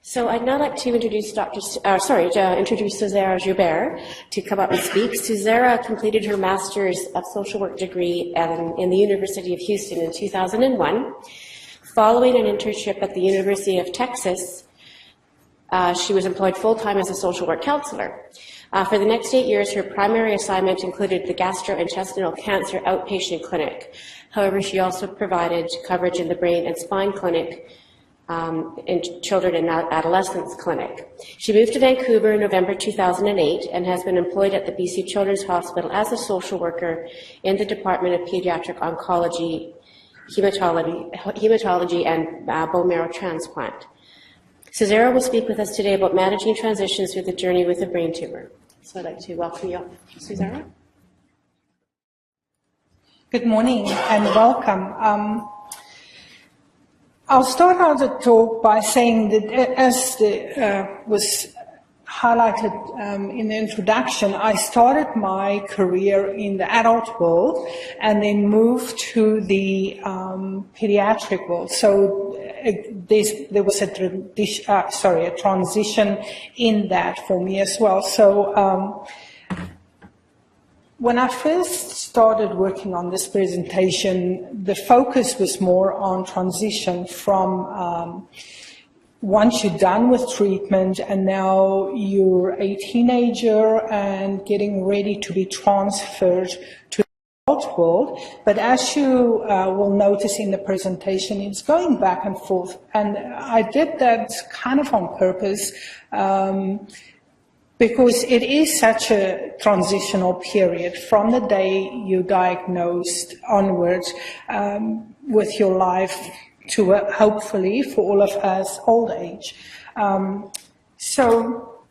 So I'd now like to introduce introduce Susara Joubert to come up and speak. Susara completed her Master's of Social Work degree in the University of Houston in 2001. Following an internship at the University of Texas, she was employed full-time as a social work counselor. For the next 8 years, her primary assignment included the gastrointestinal cancer outpatient clinic. However, she also provided coverage in the brain and spine clinic in children and adolescents clinic. She moved to Vancouver in November 2008 and has been employed at the BC Children's Hospital as a social worker in the Department of Pediatric Oncology, Hematology and Bone Marrow Transplant. Susara will speak with us today about managing transitions through the journey with a brain tumor. So I'd like to welcome you up, Susara. Good morning and welcome. I'll start out the talk by saying that, as was highlighted in the introduction, I started my career in the adult world and then moved to the pediatric world. So there was a transition in that for me as well. So when I first started working on this presentation, the focus was more on transition from once you're done with treatment and now you're a teenager and getting ready to be transferred to the adult world. But as you will notice in the presentation, it's going back and forth. And I did that kind of on purpose, because it is such a transitional period from the day you're diagnosed onwards with your life to hopefully, for all of us, old age. So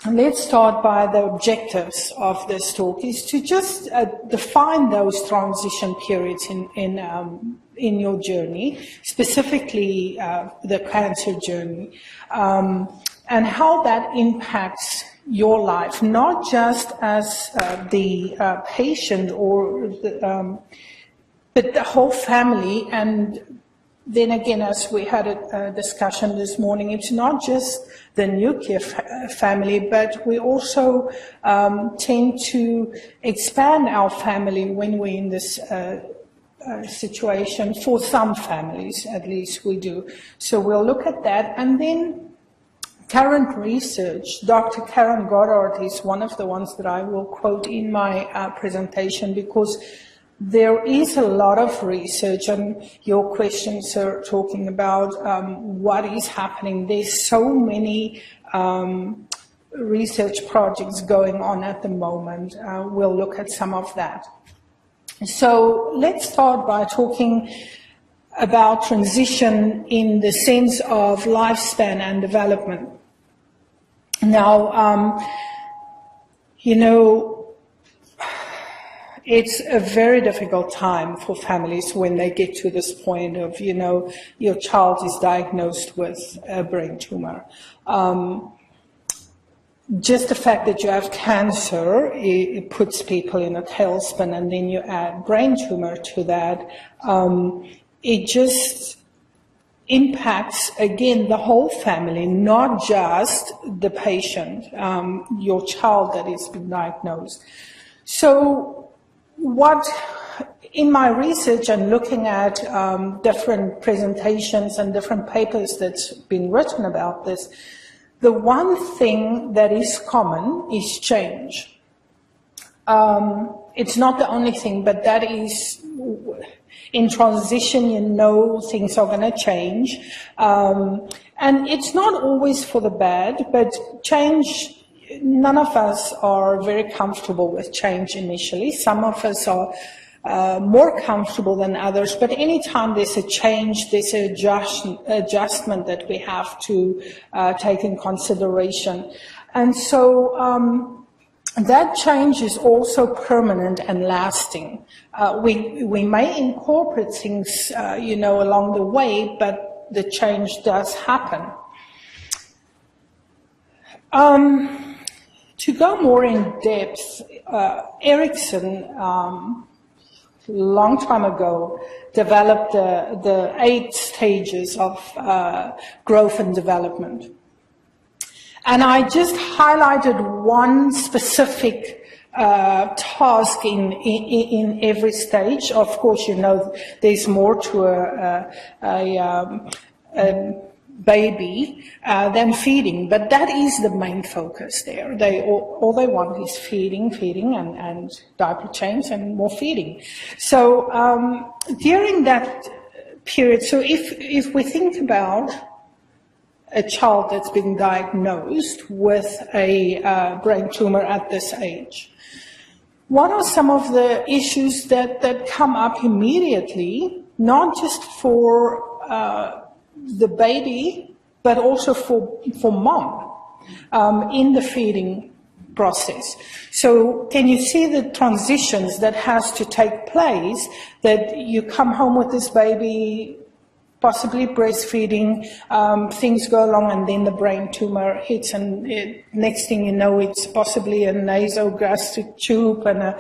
let's start by the objectives of this talk, is to just define those transition periods in your journey, specifically the cancer journey, and how that impacts your life, not just as the patient or but the whole family. And then again, as we had a discussion this morning, it's not just the nuclear family, but we also tend to expand our family when we're in this situation. For some families, at least we do. So we'll look at that. And then current research, Dr. Karen Goddard is one of the ones that I will quote in my presentation, because there is a lot of research, and your questions are talking about what is happening. There's so many research projects going on at the moment. We'll look at some of that. So let's start by talking about transition in the sense of lifespan and development. Now, it's a very difficult time for families when they get to this point of, your child is diagnosed with a brain tumor. Just the fact that you have cancer, it puts people in a tailspin, and then you add brain tumor to that. It just impacts, again, the whole family, not just the patient, your child that is been diagnosed. So in my research and looking at different presentations and different papers that's been written about this, the one thing that is common is change. It's not the only thing, but that is, in transition, things are going to change. And it's not always for the bad, but change, none of us are very comfortable with change initially. Some of us are more comfortable than others, but anytime there's a change, there's an adjustment that we have to take in consideration. And so that change is also permanent and lasting. We may incorporate things, along the way, but the change does happen. To go more in depth, Erickson, long time ago, developed the 8 stages of growth and development. And I just highlighted one specific task in every stage. Of course, you know, there's more to a baby than feeding, but that is the main focus there. All they want is feeding, and diaper change and more feeding. So during that period, so if we think about a child that's been diagnosed with a brain tumor at this age, what are some of the issues that come up immediately, not just for the baby, but also for mom in the feeding process? So can you see the transitions that has to take place, that you come home with this baby, possibly breastfeeding, things go along, and then the brain tumor hits, and next thing you know, it's possibly a nasogastric tube, and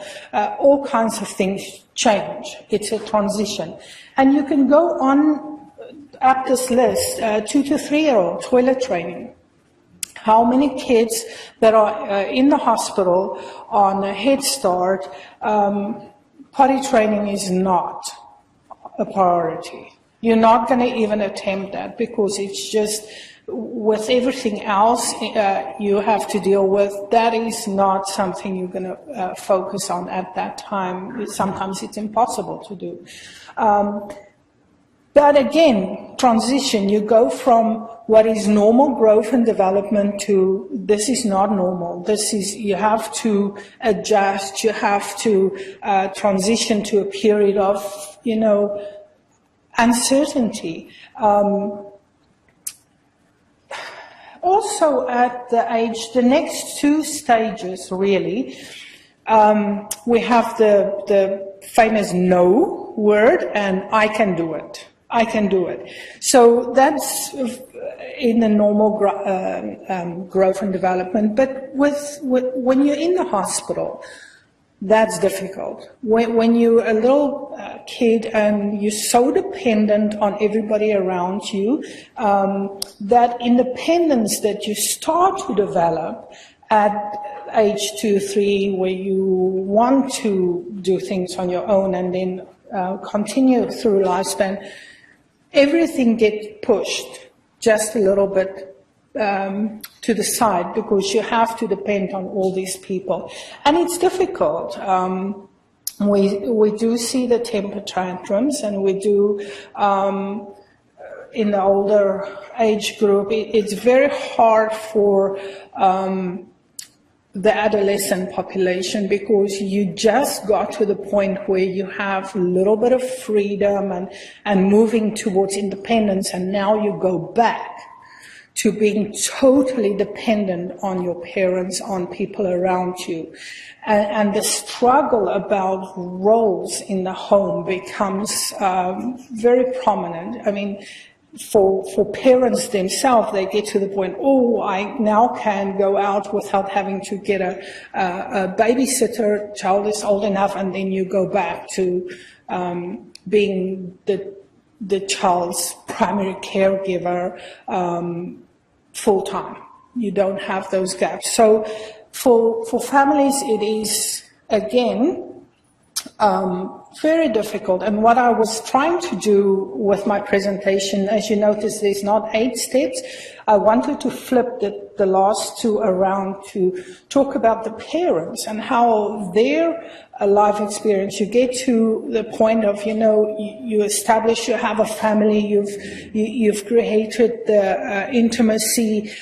all kinds of things change. It's a transition. And you can go on up this list, 2 to 3-year-old toilet training. How many kids that are in the hospital on a Head Start, potty training is not a priority. You're not going to even attempt that, because it's just, with everything else you have to deal with, that is not something you're going to focus on at that time. Sometimes it's impossible to do. But again, transition, you go from what is normal growth and development to this is not normal. This is, you have to adjust, you have to transition to a period of, you know, uncertainty. Also at the age, the next 2 stages really, we have the famous no word and I can do it. I can do it. So that's in the normal growth and development. But when you're in the hospital, that's difficult. When you're a little kid and you're so dependent on everybody around you, that independence that you start to develop at age 2, 3, where you want to do things on your own and then continue through lifespan, everything gets pushed just a little bit to the side, because you have to depend on all these people. And it's difficult. We do see the temper tantrums, and we do, in the older age group, it's very hard for the adolescent population, because you just got to the point where you have a little bit of freedom and moving towards independence, and now you go back to being totally dependent on your parents, on people around you. And the struggle about roles in the home becomes very prominent. I mean, for parents themselves, they get to the point, oh, I now can go out without having to get a babysitter, child is old enough, and then you go back to being the child's primary caregiver full-time. You don't have those gaps. So for families, it is, again, very difficult. And what I was trying to do with my presentation, as you notice, there's not 8 steps. I wanted to flip the last 2 around to talk about the parents and how their life experience, you get to the point of, you know, you establish, you have a family, you've created the intimacy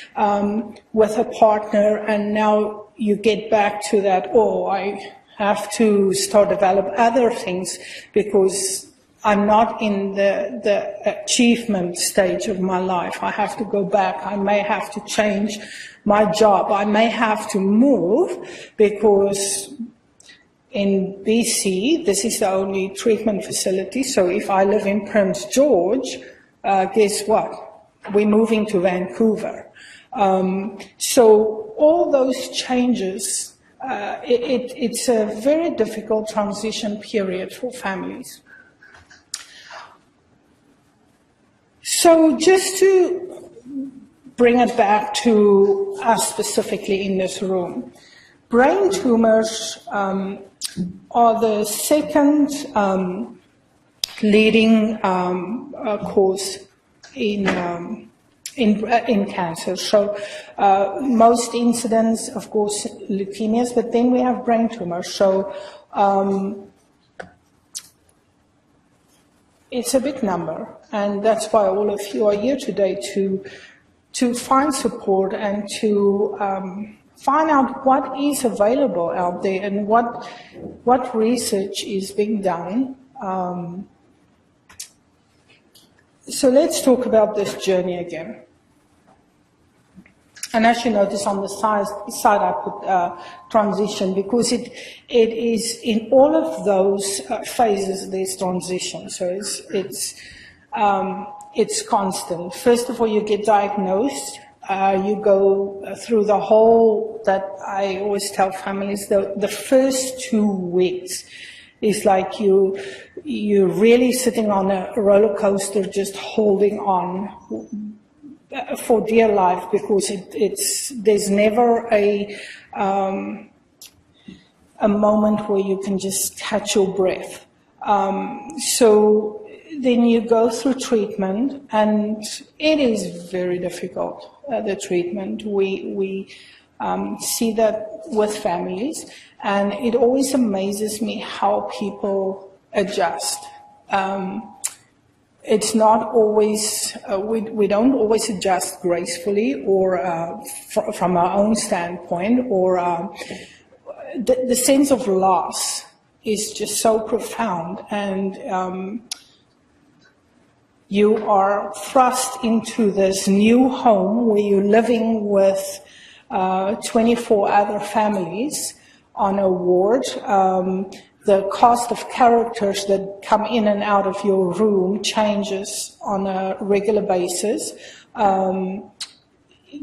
with a partner, and now you get back to that, oh, I have to start develop other things because I'm not in the achievement stage of my life. I have to go back. I may have to change my job. I may have to move, because in BC, this is the only treatment facility. So if I live in Prince George, guess what? We're moving to Vancouver. So all those changes, it's a very difficult transition period for families. So just to bring it back to us specifically in this room. Brain tumors are the second leading cause in cancer. So most incidents, of course, leukemias, but then we have brain tumors. So it's a big number, and that's why all of you are here today to find support and to find out what is available out there and what research is being done. So let's talk about this journey again. And as you notice on the side I put transition, because it is in all of those phases there's transition. So it's constant. First of all, you get diagnosed. You go through the whole, that I always tell families, the first 2 weeks is like you're really sitting on a roller coaster, just holding on for dear life, because there's never a moment where you can just catch your breath. So then you go through treatment, and it is very difficult, the treatment. We see that with families, and it always amazes me how people adjust. It's not always, we don't always adjust gracefully or from our own standpoint, or the sense of loss is just so profound, and you are thrust into this new home where you're living with 24 other families on a ward. The cast of characters that come in and out of your room changes on a regular basis.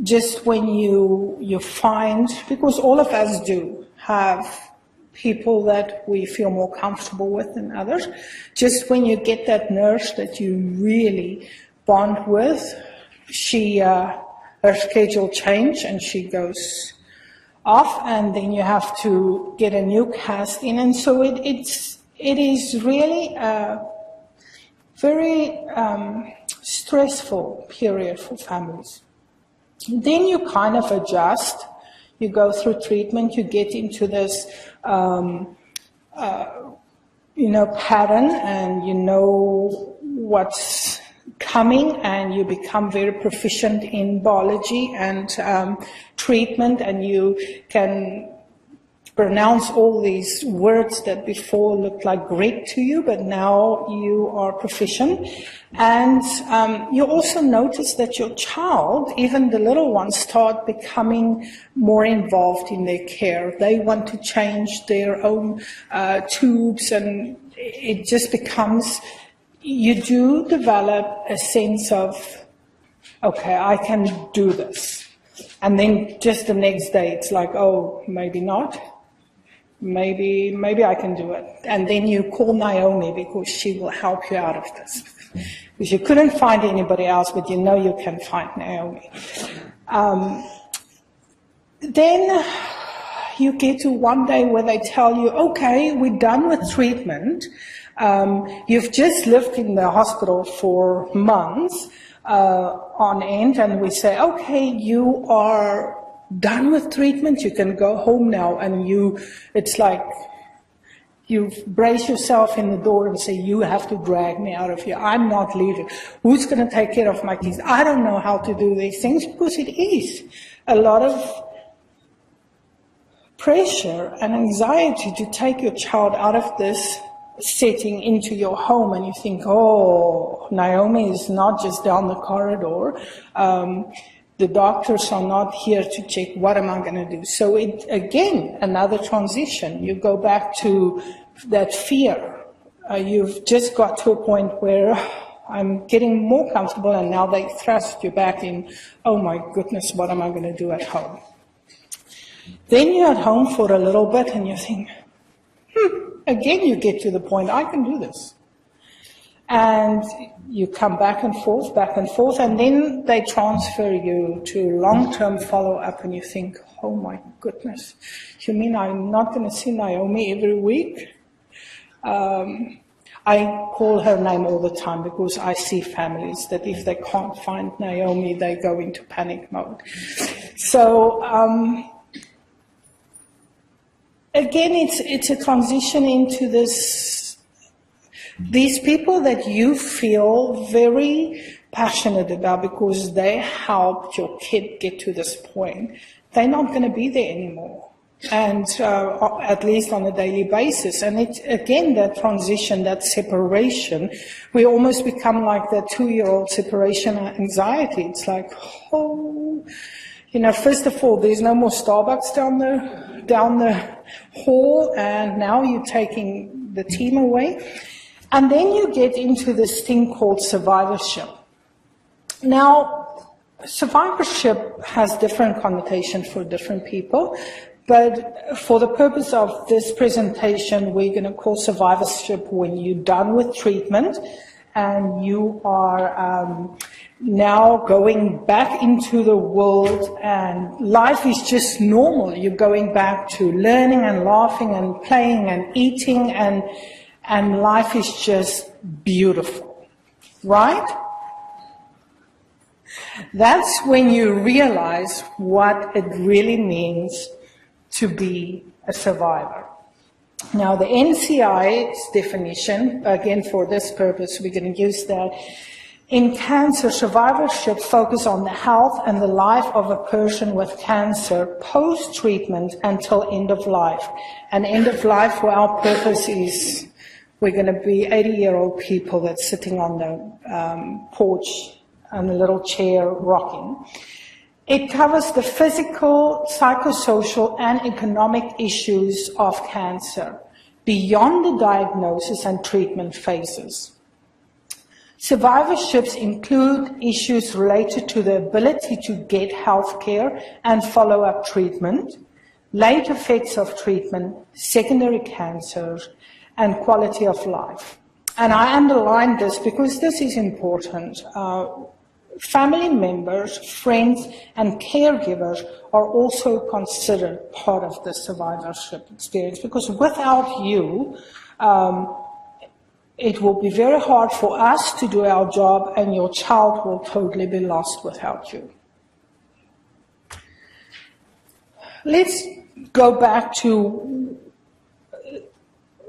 Just when you find, because all of us do have people that we feel more comfortable with than others, just when you get that nurse that you really bond with, her schedule change and she goes off, and then you have to get a new cast in, and so it is really a very stressful period for families. Then you kind of adjust. You go through treatment. You get into this, pattern, and you know what's coming, and you become very proficient in biology and treatment, and you can pronounce all these words that before looked like Greek to you, but now you are proficient. And you also notice that your child, even the little ones, start becoming more involved in their care. They want to change their own tubes, and it just becomes, you do develop a sense of, okay, I can do this. And then just the next day, it's like, oh, maybe not. Maybe I can do it. And then you call Naomi, because she will help you out of this. Because you couldn't find anybody else, but you know you can find Naomi. Then you get to one day where they tell you, okay, we're done with treatment. You've just lived in the hospital for months on end, and we say, okay, you are done with treatment, you can go home now. And it's like you brace yourself in the door and say, you have to drag me out of here. I'm not leaving. Who's going to take care of my kids? I don't know how to do these things, because it is a lot of pressure and anxiety to take your child out of this setting into your home, and you think, oh, Naomi is not just down the corridor. The doctors are not here to check what am I going to do. So again, another transition. You go back to that fear. You've just got to a point where I'm getting more comfortable, and now they thrust you back in, oh my goodness, what am I going to do at home? Then you're at home for a little bit and you think, again you get to the point, I can do this. And you come back and forth, and then they transfer you to long-term follow-up, and you think, oh my goodness, you mean I'm not going to see Naomi every week? I call her name all the time because I see families that if they can't find Naomi, they go into panic mode. So, again, it's a transition into these people that you feel very passionate about because they helped your kid get to this point. They're not going to be there anymore, and at least on a daily basis. And it's, again, that transition, that separation, we almost become like that 2-year-old separation anxiety. It's like, oh, you know, first of all, there's no more Starbucks down the hall, and now you're taking the team away. And then you get into this thing called survivorship. Now, survivorship has different connotations for different people, but for the purpose of this presentation, we're going to call survivorship when you're done with treatment and you are now going back into the world and life is just normal. You're going back to learning and laughing and playing and eating, and life is just beautiful, right? That's when you realize what it really means to be a survivor. Now, the NCI's definition, again, for this purpose, we're going to use that. In cancer, survivorship focuses on the health and the life of a person with cancer post-treatment until end of life. And end of life, for our purpose, is we're going to be 80-year-old people that's sitting on the porch on a little chair rocking. It covers the physical, psychosocial, and economic issues of cancer beyond the diagnosis and treatment phases. Survivorships include issues related to the ability to get health care and follow-up treatment, late effects of treatment, secondary cancers, and quality of life. And I underline this because this is important. Family members, friends, and caregivers are also considered part of the survivorship experience, because without you, it will be very hard for us to do our job, and your child will totally be lost without you. Let's go back to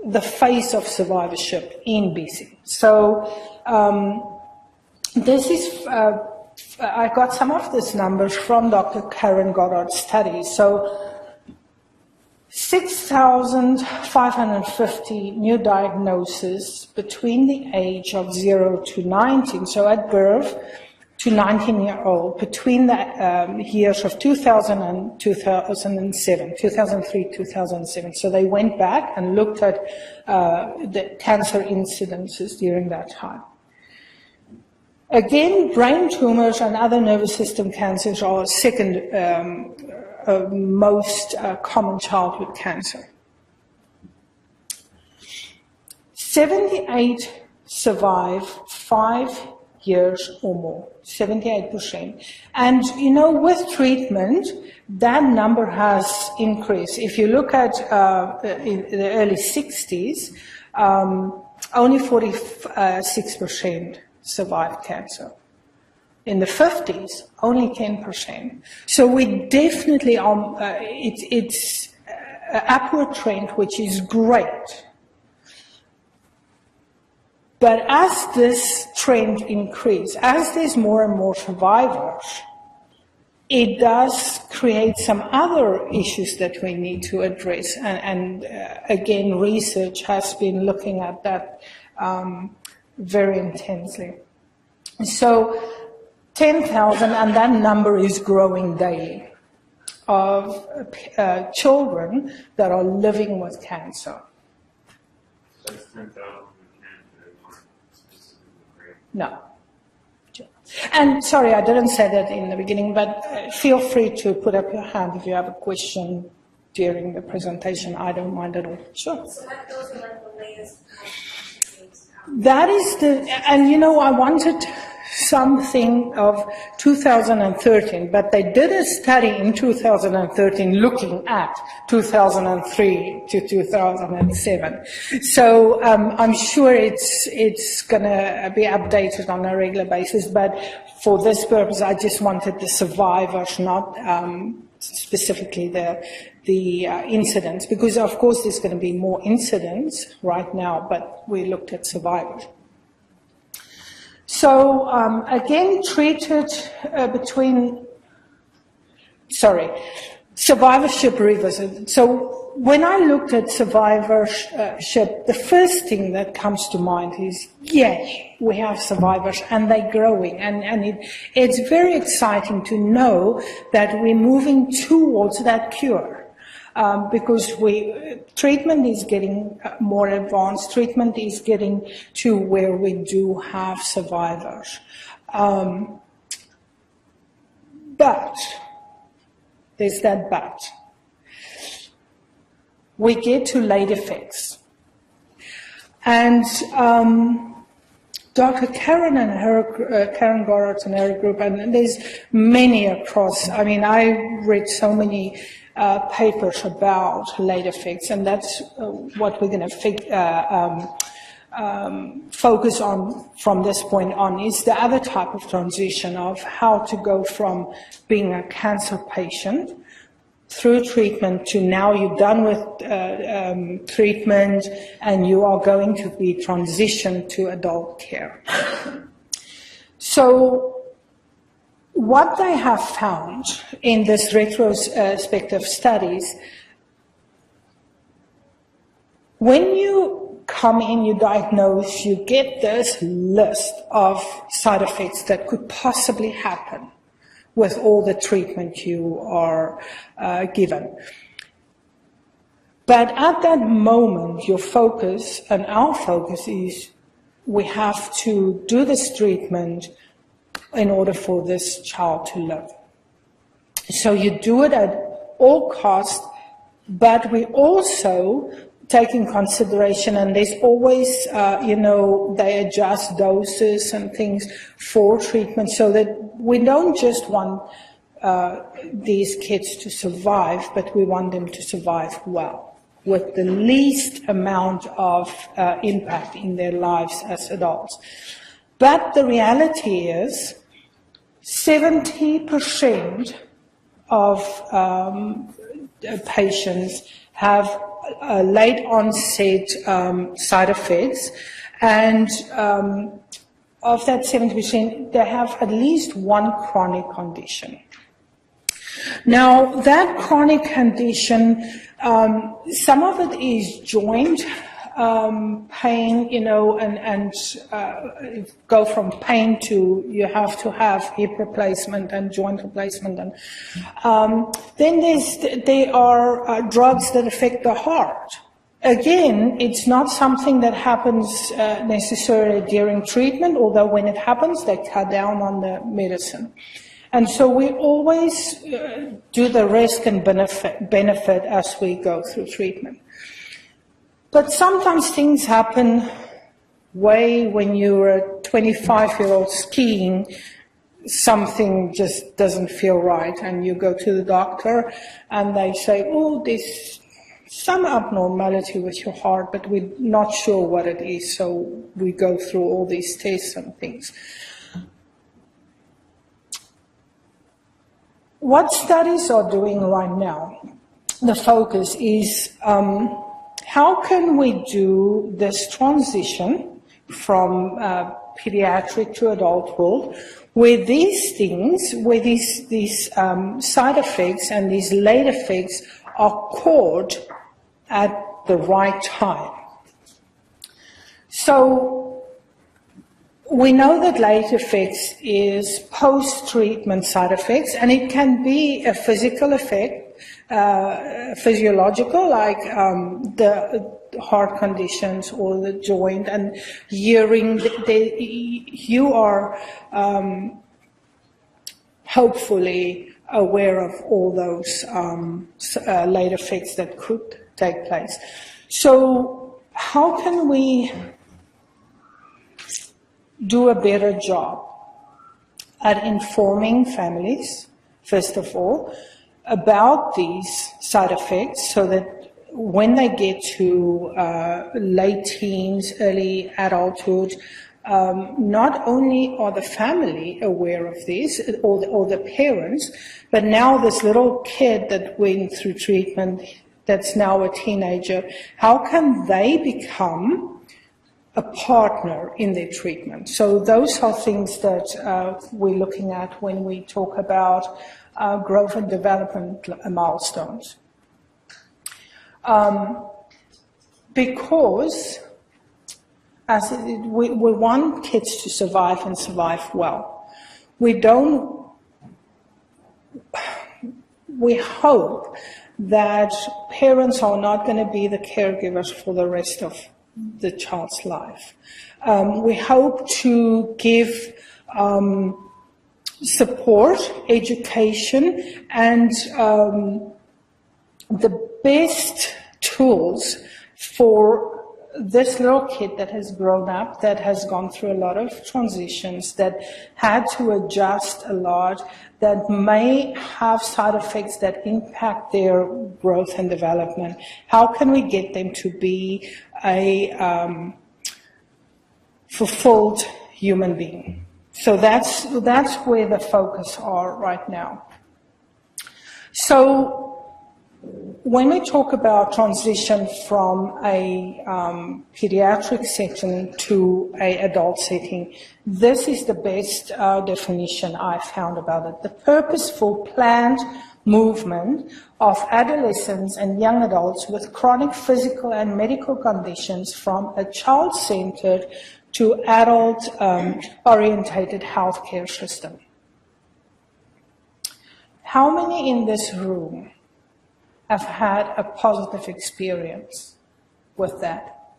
the face of survivorship in BC. So, this is, I got some of these numbers from Dr. Karen Goddard's study. So 6,550 new diagnoses between the age of 0 to 19, so at birth to 19-year-old, between the years of 2000 and 2007, 2003, 2007. So they went back and looked at the cancer incidences during that time. Again, brain tumors and other nervous system cancers are second most common childhood cancer. 78 survive 5 years or more, 78%. And, you know, with treatment, that number has increased. If you look at in the early 60s, only 46% survived cancer. In the 50s, only 10%. So we definitely, it's an upward trend, which is great. But as this trend increases, as there's more and more survivors, it does create some other issues that we need to address. And again, research has been looking at that very intensely. So 10,000, and that number is growing daily, of children that are living with cancer. So it's 10,000 cancer, specifically. No. And sorry, I didn't say that in the beginning, but feel free to put up your hand if you have a question during the presentation. I don't mind at all. Sure. So those are like the latest diagnoses That is and you know, I wanted something of 2013, but they did a study in 2013 looking at 2003 to 2007. So I'm sure it's going to be updated on a regular basis, but for this purpose, I just wanted the survivors, not specifically the incidents, because of course there's going to be more incidents right now, but we looked at survivors. So again, treated Survivorship Revisited. So when I looked at survivorship, the first thing that comes to mind is, yay, we have survivors and they're growing. And it's very exciting to know that we're moving towards that cure. Because treatment is getting more advanced, treatment is getting to where we do have survivors. But, there's that but. We get to late effects. And Dr. Karen and Karen Gorrott and her group, and there's many across, I mean, I read so many papers about late effects, and that's what we're going to focus on from this point on, is the other type of transition of how to go from being a cancer patient through treatment to now you're done with treatment and you are going to be transitioned to adult care. So what they have found in this retrospective studies, when you come in, you diagnose, you get this list of side effects that could possibly happen with all the treatment you are given. But at that moment, your focus and our focus is we have to do this treatment in order for this child to live. So you do it at all costs, but we also take in consideration, and there's always, they adjust doses and things for treatment so that we don't just want these kids to survive, but we want them to survive well, with the least amount of impact in their lives as adults. But the reality is 70% of patients have late onset side effects, and of that 70%, they have at least one chronic condition. Now, that chronic condition, some of it is joint pain, and go from pain to you have to have hip replacement and joint replacement. And then there are drugs that affect the heart. Again, it's not something that happens necessarily during treatment, although when it happens, they cut down on the medicine. And so we always do the risk and benefit as we go through treatment. But sometimes things happen way when you're a 25-year-old skiing, something just doesn't feel right, and you go to the doctor and they say, oh, there's some abnormality with your heart, but we're not sure what it is, so we go through all these tests and things. What studies are doing right now, the focus is how can we do this transition from pediatric to adult world where these things, where these side effects and these late effects are caught at the right time. So we know that late effects is post-treatment side effects, and it can be a physical effect, physiological, like the heart conditions or the joint and hearing. You are hopefully aware of all those late effects that could take place. So how can we do a better job at informing families, first of all, about these side effects so that when they get to late teens, early adulthood, not only are the family aware of this, or the parents, but now this little kid that went through treatment that's now a teenager, how can they become a partner in their treatment? So those are things that we're looking at when we talk about growth and development milestones. Because we want kids to survive and survive well. We hope that parents are not going to be the caregivers for the rest of the child's life. We hope to give support, education, and the best tools for this little kid that has grown up, that has gone through a lot of transitions, that had to adjust a lot, that may have side effects that impact their growth and development. How can we get them to be a fulfilled human being? So that's where the focus are right now. So when we talk about transition from a pediatric setting to an adult setting, this is the best definition I found about it. The purposeful, planned movement of adolescents and young adults with chronic physical and medical conditions from a child-centered to adult-orientated healthcare system. How many in this room have had a positive experience with that?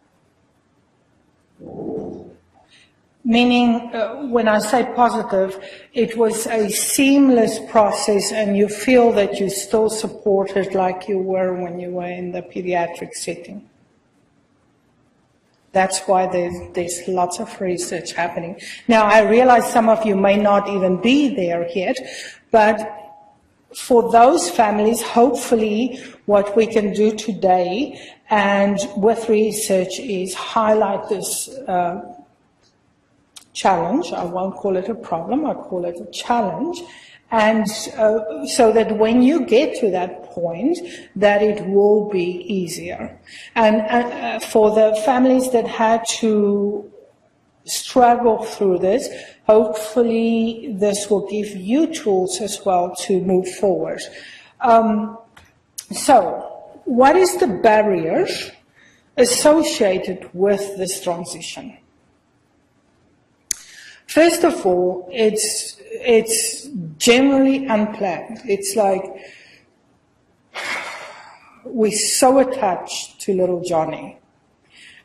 Meaning, when I say positive, it was a seamless process and you feel that you're still supported like you were when you were in the pediatric setting. That's why there's lots of research happening. Now, I realize some of you may not even be there yet, but for those families, hopefully what we can do today and with research is highlight this challenge. I won't call it a problem, I'll call it a challenge. And so that when you get to that point, that it will be easier. And for the families that had to struggle through this, hopefully this will give you tools as well to move forward. So, what is the barriers associated with this transition? First of all, it's generally unplanned. It's like we're so attached to little Johnny.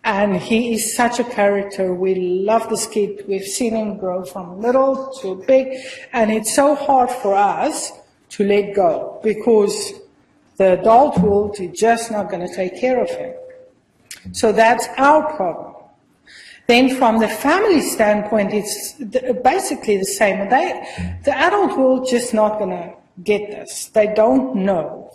And he is such a character. We love this kid. We've seen him grow from little to big. And it's so hard for us to let go because the adult world is just not going to take care of him. So that's our problem. Then from the family standpoint, it's basically the same. The adult world is just not going to get this. They don't know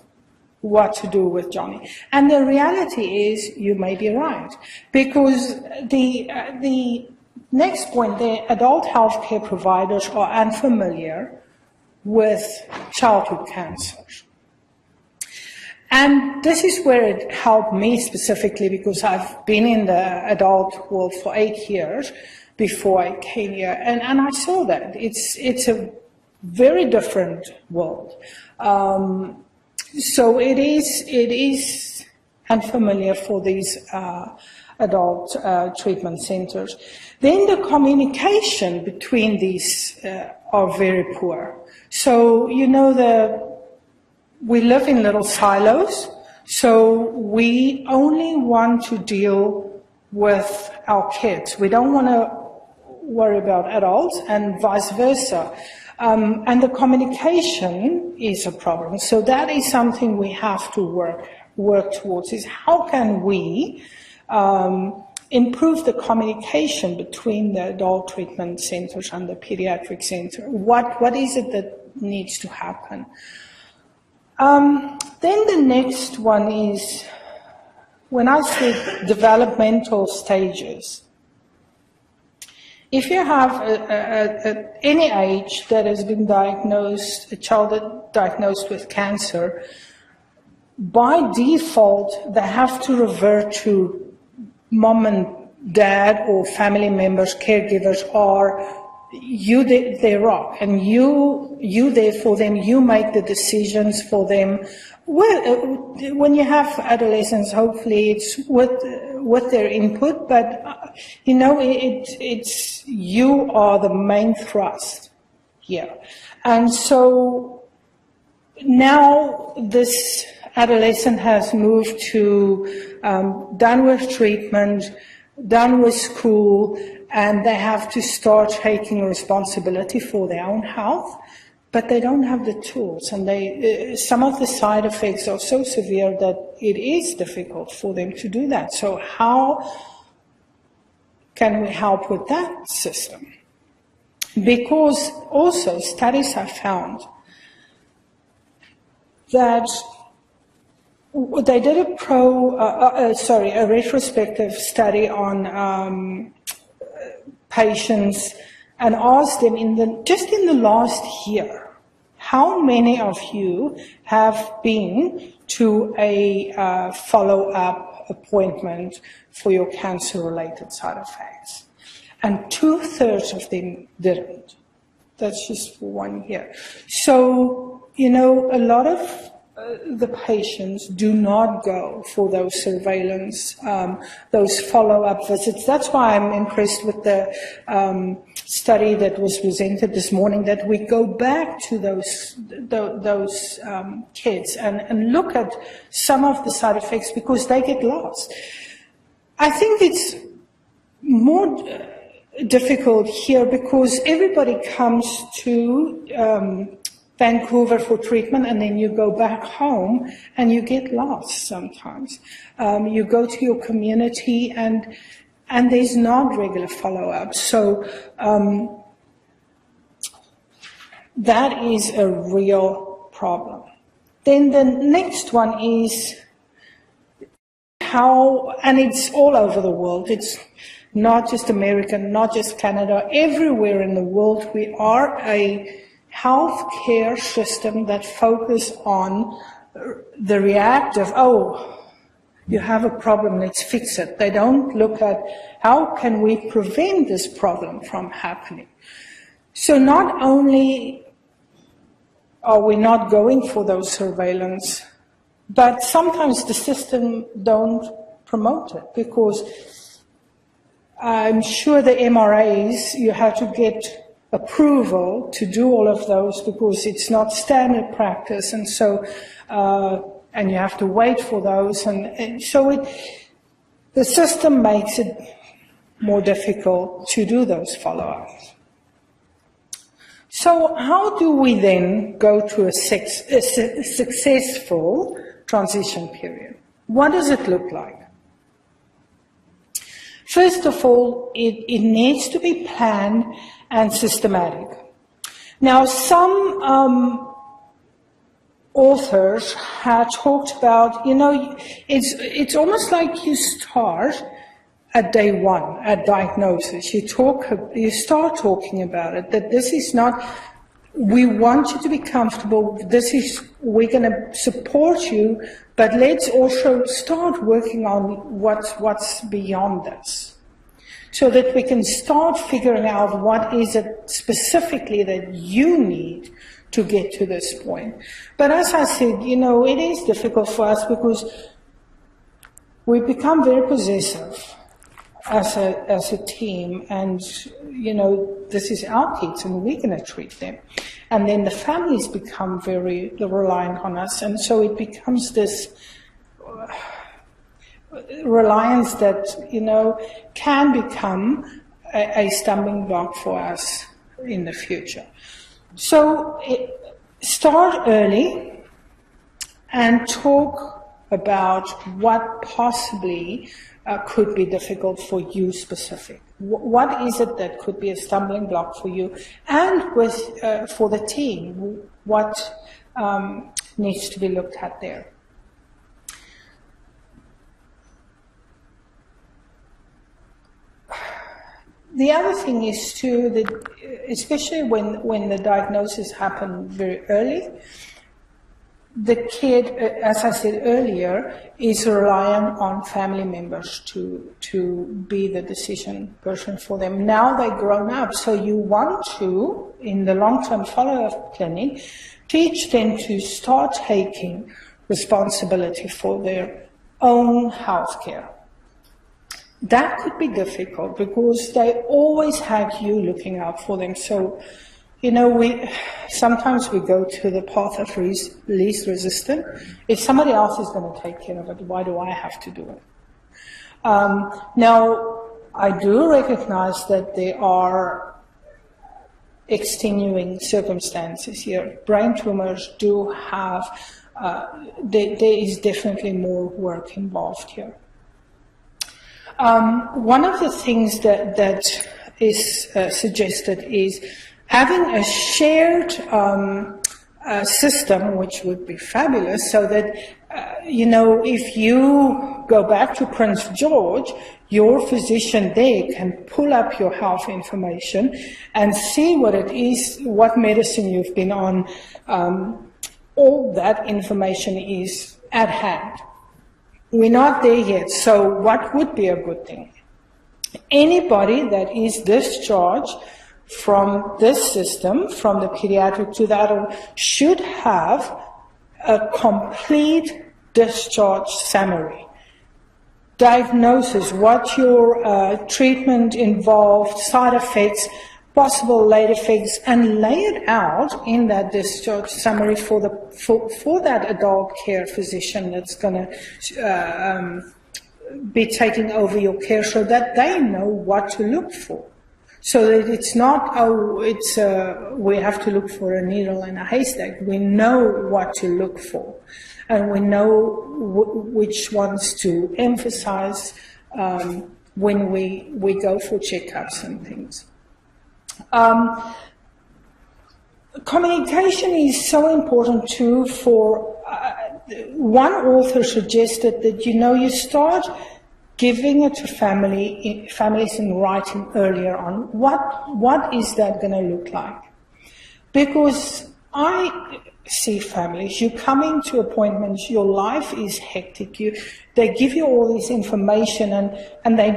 what to do with Johnny. And the reality is, you may be right, because the next point, the adult healthcare providers are unfamiliar with childhood cancers. And this is where it helped me specifically, because I've been in the adult world for 8 years before I came here, and I saw that. It's a very different world. So it is unfamiliar for these adult treatment centers. Then the communication between these are very poor. So, you know, we live in little silos, so we only want to deal with our kids. We don't want to worry about adults, and vice versa. And the communication is a problem. So that is something we have to work towards, is how can we improve the communication between the adult treatment centers and the pediatric center. What is it that needs to happen? Then the next one is, when I say developmental stages, if you have at any age that has been diagnosed, a child diagnosed with cancer, by default, they have to revert to mom and dad or family members, caregivers, or you their rock, and you there for them, you make the decisions for them. Well, when you have adolescents, hopefully it's with their input, but it's you are the main thrust here. And so now this adolescent has moved to done with treatment, done with school, and they have to start taking responsibility for their own health, but they don't have the tools, and some of the side effects are so severe that it is difficult for them to do that. So how can we help with that system? Because also studies have found that they did a retrospective study on patients and asked them just in the last year, how many of you have been to a follow-up appointment for your cancer-related side effects? And 2/3 of them didn't. That's just for 1 year. So, a lot of the patients do not go for those surveillance, those follow-up visits. That's why I'm impressed with the study that was presented this morning, that we go back to those kids and look at some of the side effects, because they get lost. I think it's more difficult here because everybody comes to Vancouver for treatment, and then you go back home and you get lost sometimes. You go to your community and there's not regular follow-up. So that is a real problem. Then the next one is how, and it's all over the world, it's not just America, not just Canada, everywhere in the world we are a healthcare system that focus on the reactive, you have a problem, let's fix it. They don't look at how can we prevent this problem from happening. So not only are we not going for those surveillance, but sometimes the system don't promote it, because I'm sure the MRAs, you have to get approval to do all of those because it's not standard practice, and so and you have to wait for those, and so the system makes it more difficult to do those follow-ups. So how do we then go to a successful transition period? What does it look like? First of all, it needs to be planned and systematic. Now, some authors had talked about, it's almost like you start at day one, at diagnosis. You start talking about it, that this is not, we want you to be comfortable, we're going to support you, but let's also start working on what's beyond this, so that we can start figuring out what is it specifically that you need to get to this point. But as I said, it is difficult for us because we become very possessive as a team, and this is our kids and we're going to treat them, and then the families become very reliant on us, and so it becomes this reliance that can become a stumbling block for us in the future. So start early and talk about what possibly could be difficult for you specific. What is it that could be a stumbling block for you? And with for the team, what needs to be looked at there? The other thing is too that, especially when the diagnosis happened very early, the kid, as I said earlier, is reliant on family members to be the decision person for them. Now they're grown up, so you want to, in the long-term follow-up clinic, teach them to start taking responsibility for their own health care. That could be difficult because they always have you looking out for them. So, you know, sometimes we go to the path of least resistance. If somebody else is going to take care of it, why do I have to do it? Now, I do recognize that there are extenuating circumstances here. Brain tumors do have, there is definitely more work involved here. One of the things that is suggested is having a shared system, which would be fabulous, so that, you know, if you go back to Prince George, your physician there can pull up your health information and see what it is, what medicine you've been on. All that information is at hand. We're not there yet, so what would be a good thing? Anybody that is discharged from this system, from the pediatric to the adult, should have a complete discharge summary. Diagnosis, what your treatment involved, side effects, possible late effects, and lay it out in that discharge summary for that adult care physician that's going to be taking over your care, so that they know what to look for. So that it's not, we have to look for a needle in a haystack. We know what to look for, and we know which ones to emphasize when we go for checkups and things. Communication is so important too. For one author suggested that, you know, you start giving it to families in writing earlier on. What is that going to look like? Because I see families, you come into appointments, your life is hectic, they give you all this information, and they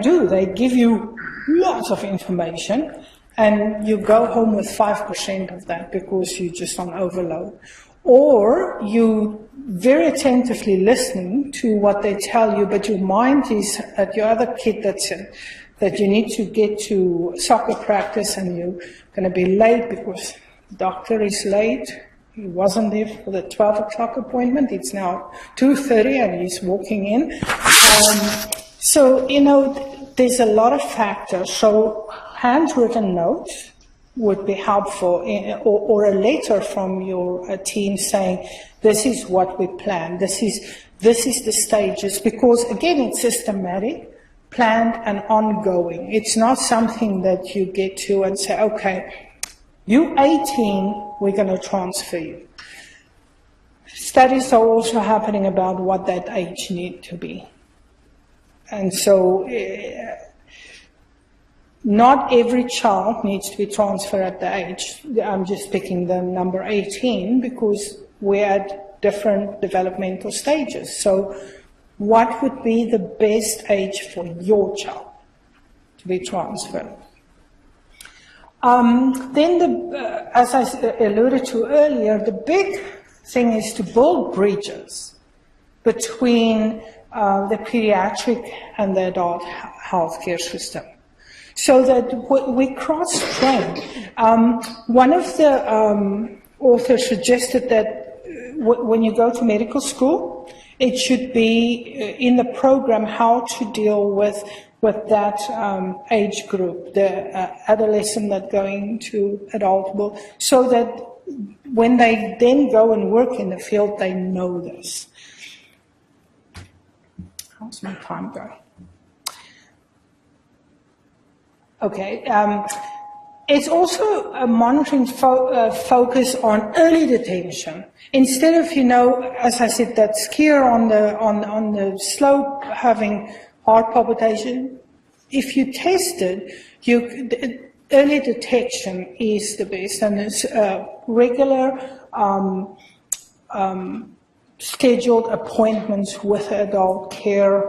give you lots of information, and you go home with 5% of that because you're just on overload. Or you very attentively listening to what they tell you, but your mind is at your other kid that you need to get to soccer practice, and you're going to be late because the doctor is late. He wasn't there for the 12 o'clock appointment. It's now 2:30 and he's walking in. So, you know, there's a lot of factors. So handwritten notes would be helpful, or a letter from your team saying, this is what we plan, this is the stages, because again, it's systematic, planned and ongoing. It's not something that you get to and say, okay, you're 18, we're going to transfer you. Studies are also happening about what that age need to be. And so not every child needs to be transferred at the age. I'm just picking the number 18 because we're at different developmental stages. So what would be the best age for your child to be transferred? Then, as I alluded to earlier, the big thing is to build bridges between the pediatric and the adult healthcare system, so that we cross-train. One of the authors suggested that when you go to medical school, it should be in the program how to deal with that age group, the adolescent that going to adulthood, so that when they then go and work in the field, they know this. How's my time going? Okay. It's also a monitoring focus on early detection. Instead of, as I said, that skier on the slope having heart palpitation, if you test it, early detection is the best, and it's regular scheduled appointments with adult care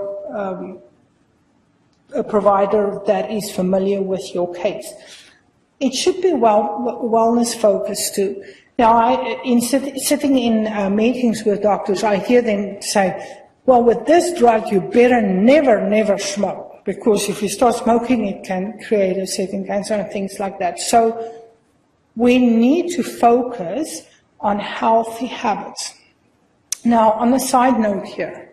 a provider that is familiar with your case. It should be wellness focused too. Now, sitting in meetings with doctors, I hear them say, well, with this drug, you better never smoke, because if you start smoking, it can create a second cancer and things like that. So we need to focus on healthy habits. Now, on a side note here,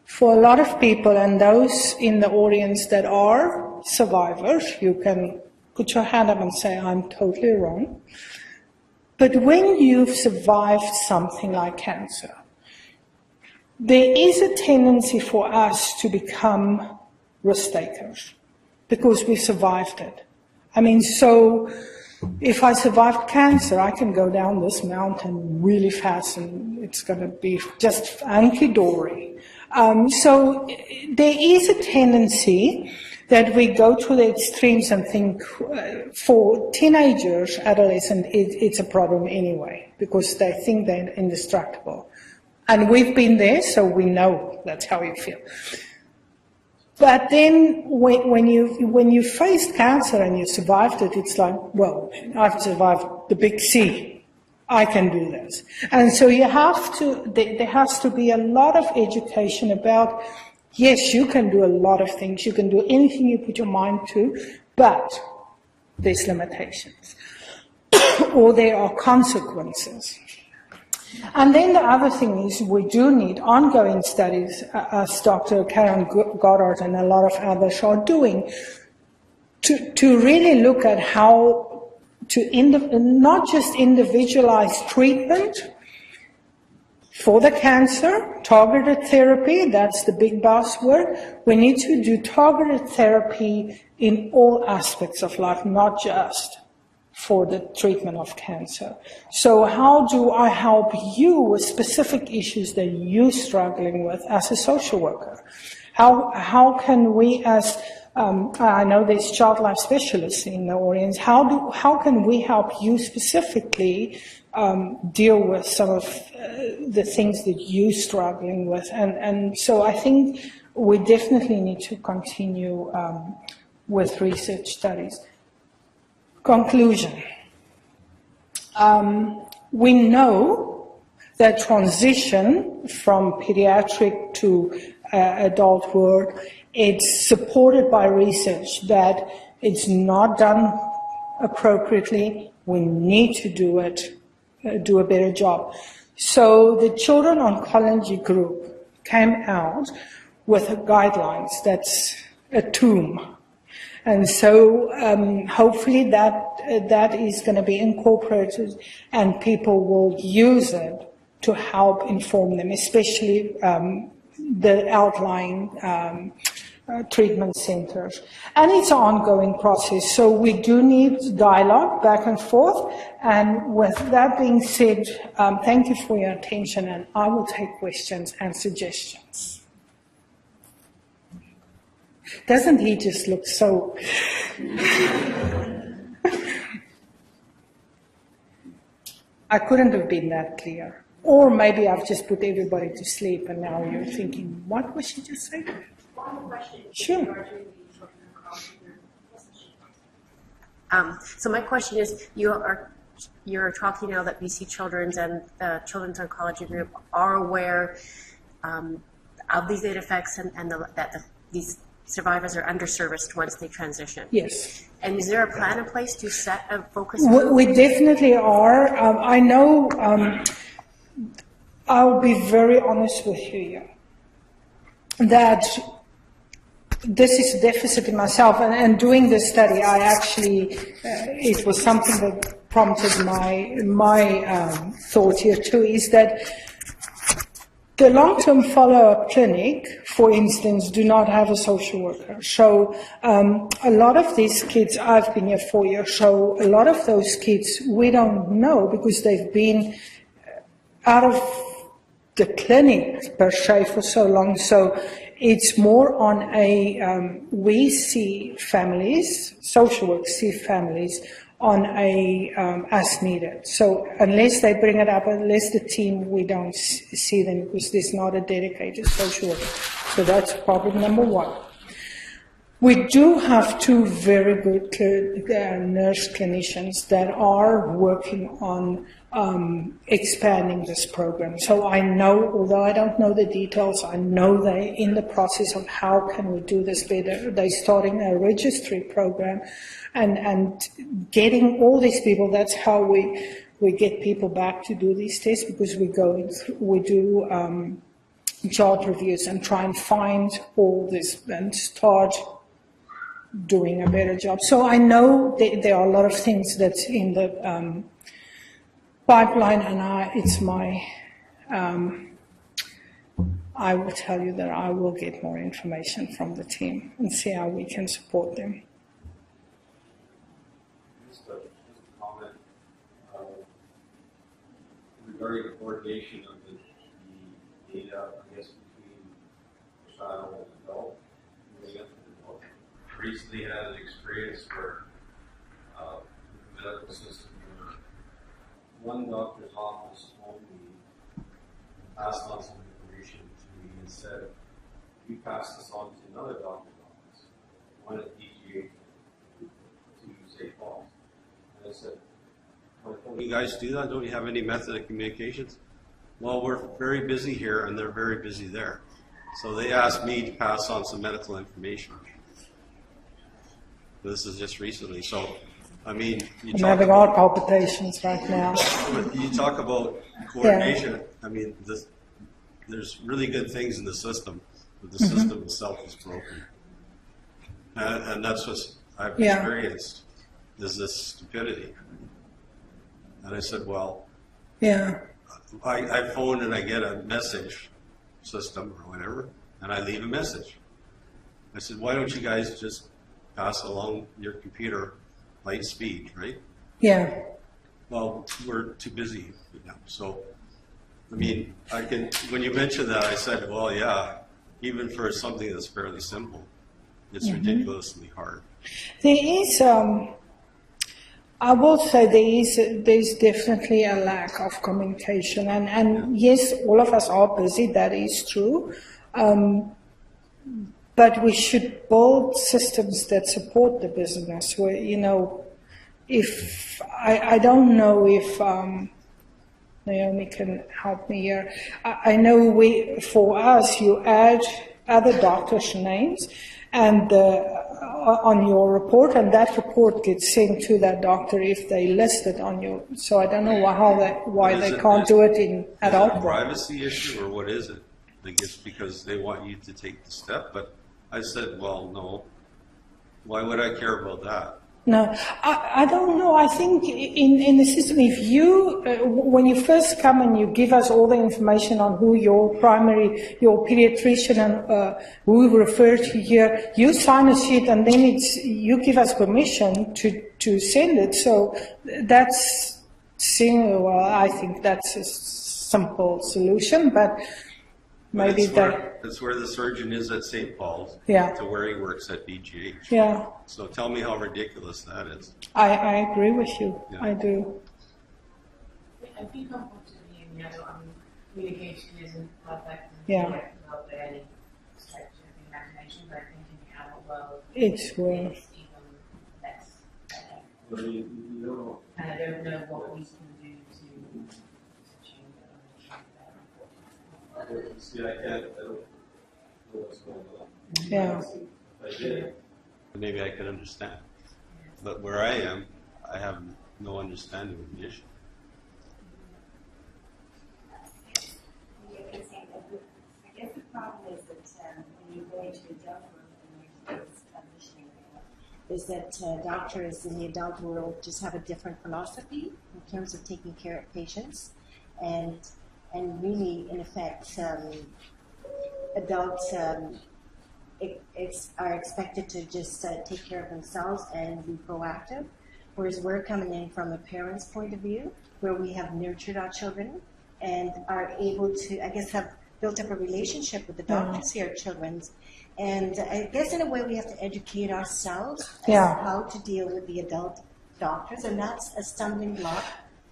for a lot of people, and those in the audience that are survivors, you can put your hand up and say, I'm totally wrong. But when you've survived something like cancer, there is a tendency for us to become risk takers because we survived it. I mean, so if I survived cancer, I can go down this mountain really fast and it's going to be just hunky-dory. So there is a tendency that we go to the extremes and think for teenagers, adolescents, it's a problem anyway, because they think they're indestructible. And we've been there, so we know that's how you feel. But then when you faced cancer and you survived it, it's like, well, I've survived the big C. I can do this. And so there has to be a lot of education about, yes, you can do a lot of things. You can do anything you put your mind to, but there's limitations. Or there are consequences. And then the other thing is we do need ongoing studies, as Dr. Karen Goddard and a lot of others are doing, to really look at how to not just individualize treatment for the cancer, targeted therapy, that's the big buzzword. We need to do targeted therapy in all aspects of life, not just for the treatment of cancer. So how do I help you with specific issues that you're struggling with as a social worker? How can we as, I know there's child life specialists in the audience, how can we help you specifically deal with some of the things that you're struggling with? And so I think we definitely need to continue with research studies. Conclusion. We know that transition from pediatric to adult world, it's supported by research that it's not done appropriately. We need to do it, do a better job. So the Children Oncology Group came out with guidelines that's a tomb. And so hopefully that is going to be incorporated and people will use it to help inform them, especially the outlying treatment centers. And it's an ongoing process, so we do need dialogue back and forth. And with that being said, thank you for your attention, and I will take questions and suggestions. Doesn't he just look so... I couldn't have been that clear. Or maybe I've just put everybody to sleep and now you're thinking, what was she just saying? One question. Sure. So my question is, you're talking now that BC Children's and the Children's Oncology Group are aware of these side effects and that these survivors are underserviced once they transition. Yes. And is there a plan in place to set a focus? We definitely are. I know, I'll be very honest with you here, that this is a deficit in myself. And doing this study, I actually, it was something that prompted my thought here too, is that The long-term follow-up clinic, for instance, do not have a social worker. So a lot of these kids, I've been here 4 years, so a lot of those kids we don't know because they've been out of the clinic per se for so long. So it's more on a, we see families, social work see families on a as needed. So unless they bring it up, unless the team, we don't see them because there's not a dedicated social worker. So that's problem number one. We do have two very good nurse clinicians that are working on expanding this program. So I know, although I don't know the details, I know they're in the process of how can we do this better. They're starting a registry program and getting all these people. That's how we get people back to do these tests, because we do job reviews and try and find all this and start doing a better job. So I know there are a lot of things that's in the pipeline, and it's my, I will tell you that I will get more information from the team and see how we can support them. Just a comment regarding the coordination of the data, I guess, between child and adult. Recently had an experience where the medical system, one doctor's office told me, passed on some information to me and said, you pass this on to another doctor's office, one at DGH to St. Paul's. And I said, well, you guys do that? Don't you have any method of communications? Well, we're very busy here and they're very busy there. So they asked me to pass on some medical information. This is just recently. So, I mean, I'm having heart palpitations right now. You talk about coordination. Yeah. I mean, there's really good things in the system, but the system itself is broken. And that's what I've experienced, is this stupidity. And I said, well, I phone and I get a message system or whatever, and I leave a message. I said, why don't you guys just pass along your computer light speed, right? Yeah. Well, we're too busy now. So, I mean, when you mentioned that, I said, well, yeah, even for something that's fairly simple, it's ridiculously hard. There is, I will say there's definitely a lack of communication. And yes, all of us are busy, that is true. But we should build systems that support the business where, you know, if, I don't know if Naomi can help me here. I know for us, you add other doctors' names and on your report, and that report gets sent to that doctor if they list it on your, so I don't know why they can't do it in adult. Is it a privacy issue or what is it? I guess because they want you to take the step, but I said, well, no. Why would I care about that? No, I don't know. I think in the system, if you, when you first come and you give us all the information on who your pediatrician and who referred to here, you sign a sheet and then you give us permission to send it. So that's, well, I think that's a simple solution, but maybe that's where the surgeon is at St. Paul's to where he works at BGH. Yeah. So tell me how ridiculous that is. I agree with you. Yeah. I do. I think unfortunately, you know, communication isn't perfect. Without any stretch of imagination, but I think in the adult world, it's even less. And I don't know what we can do to change that. See, I don't know what's going on. Yeah. If I did, maybe I could understand. But where I am, I have no understanding of the issue. I guess the problem is that when you go into the adult world and you're transitioning, is that doctors in the adult world just have a different philosophy in terms of taking care of patients. And and really, in effect, adults are expected to just take care of themselves and be proactive, whereas we're coming in from a parent's point of view, where we have nurtured our children and are able to, I guess, have built up a relationship with the doctors here at Children's. And I guess in a way we have to educate ourselves as to how to deal with the adult doctors, and that's a stumbling block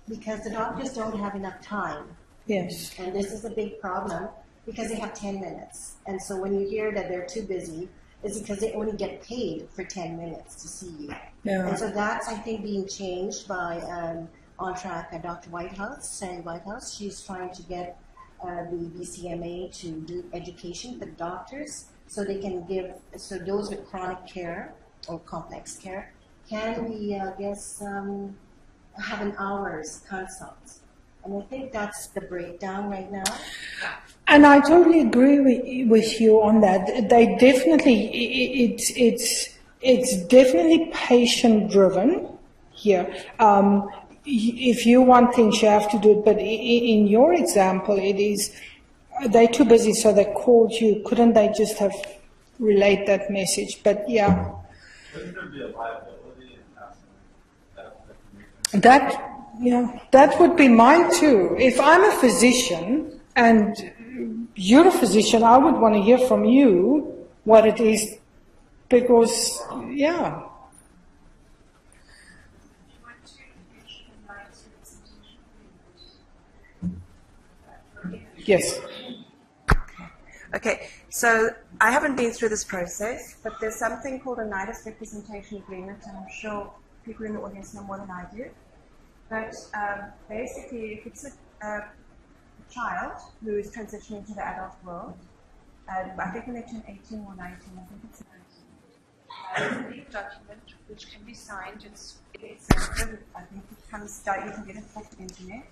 because the doctors don't have enough time. Yes. And this is a big problem because they have 10 minutes. And so when you hear that they're too busy, it's because they only get paid for 10 minutes to see you. Yeah. And so that's, I think, being changed by on track Dr. Whitehouse, Sandy Whitehouse. She's trying to get the BCMA to do education for doctors so they can give, so those with chronic care or complex care can be, I guess, have an hour's consult. And I think that's the breakdown right now. And I totally agree with you on that. They definitely, it's definitely patient driven here. If you want things, you have to do it. But in your example, it is, they're too busy, so they called you. Couldn't they just have relayed that message? But yeah. Wouldn't there be a liability in passing that information? That would be mine too. If I'm a physician and you're a physician, I would want to hear from you what it is, because, yeah. Yes. Okay, so I haven't been through this process, but there's something called a NIDIS representation agreement, and I'm sure people in the audience know more than I do. But basically, if it's a child who is transitioning to the adult world, I think when they turn 18 or 19, I think it's 19. It's a legal document which can be signed. It's sensitive. I think it comes, you can get it off the internet.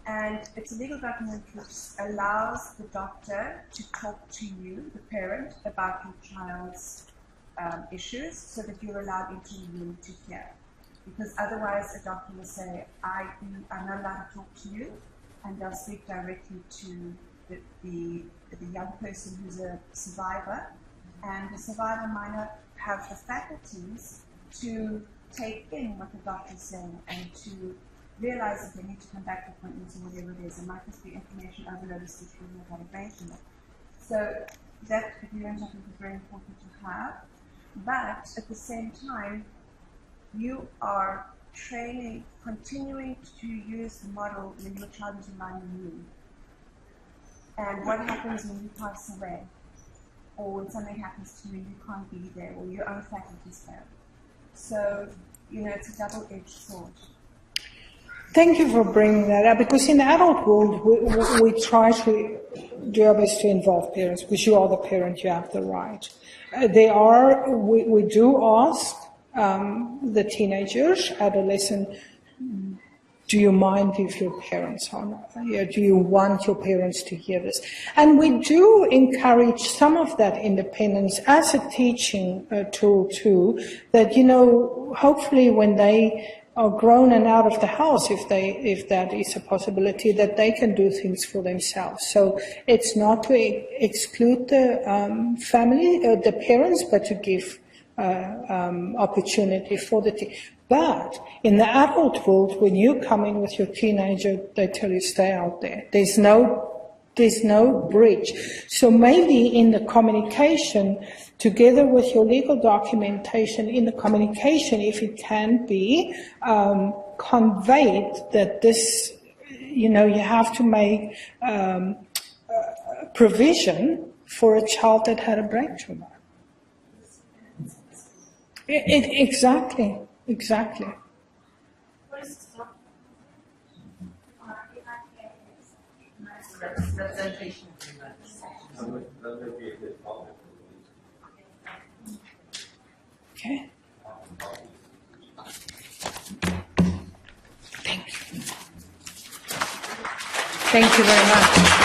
And it's a legal document which allows the doctor to talk to you, the parent, about your child's issues so that you're allowed into the room to hear. Because otherwise a doctor will say, I'm not allowed to talk to you, and they'll speak directly to the young person who's a survivor, and the survivor might not have the faculties to take in what the doctor's saying and to realize that they need to come back to appointments or whatever it is. It might just be information overload, especially when they've got a brain tumor. So that agreement I think is very important to have, but at the same time, you are training, continuing to use the model when your child is lying in you. And what happens when you pass away? Or when something happens to you and you can't be there, or your own faculties fail. So, it's a double-edged sword. Thank you for bringing that up, because in the adult world, we try to do our best to involve parents, because you are the parent, you have the right. We do ask the teenagers, adolescent, do you mind if your parents are not here? Do you want your parents to hear this? And we do encourage some of that independence as a teaching tool too, that, hopefully when they are grown and out of the house, if that is a possibility, that they can do things for themselves. So it's not to exclude the family, the parents, but to give opportunity for the But in the adult world, when you come in with your teenager, they tell you stay out there. There's no bridge. So maybe in the communication, together with your legal documentation, in the communication, if it can be conveyed that this, you have to make provision for a child that had a brain tumor. Exactly. Representation agreement. That would be a good topic. Okay. Thank you very much.